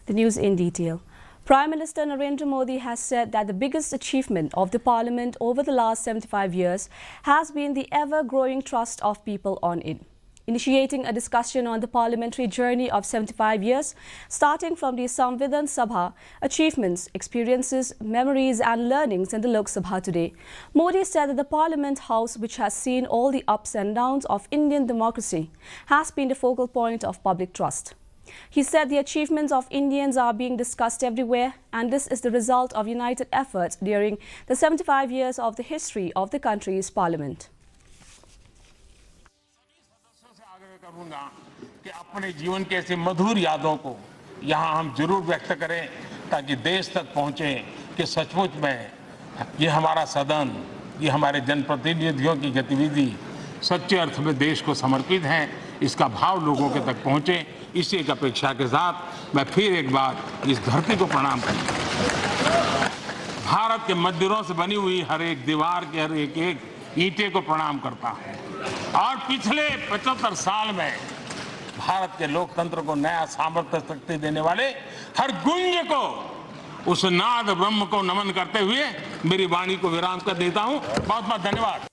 The news in detail. Prime Minister Narendra Modi has said that the biggest achievement of the Parliament over the last 75 years has been the ever-growing trust of people on it. Initiating a discussion on the parliamentary journey of 75 years, starting from the Samvidhan Sabha, achievements, experiences, memories and learnings in the Lok Sabha today, Modi said that the Parliament House, which has seen all the ups and downs of Indian democracy, has been the focal point of public trust. He said the achievements of Indians are being discussed everywhere, and this is the result of united efforts during the 75 years of the history of the country's parliament. करूंगा कि अपने जीवन के ऐसे मधुर यादों को यहाँ हम जरूर व्यक्त करें ताकि देश तक पहुँचे कि सचमुच में ये हमारा सदन, ये हमारे जनप्रतिनिधियों की गतिविधि सच्चे अर्थ में देश को समर्पित है, इसका भाव लोगों के तक पहुँचे। इसी एक अपेक्षा के साथ मैं फिर एक बार इस धरती को प्रणाम करता हूँ। भारत के मंदिरों से बनी हुई हर एक दीवार के हर एक ईंटे को प्रणाम करता हूँ और पिछले 75 साल में भारत के लोकतंत्र को नया सामर्थ्य शक्ति देने वाले हर गुंज को, उस नाद ब्रह्म को नमन करते हुए मेरी वाणी को विराम कर देता हूँ। बहुत बहुत धन्यवाद।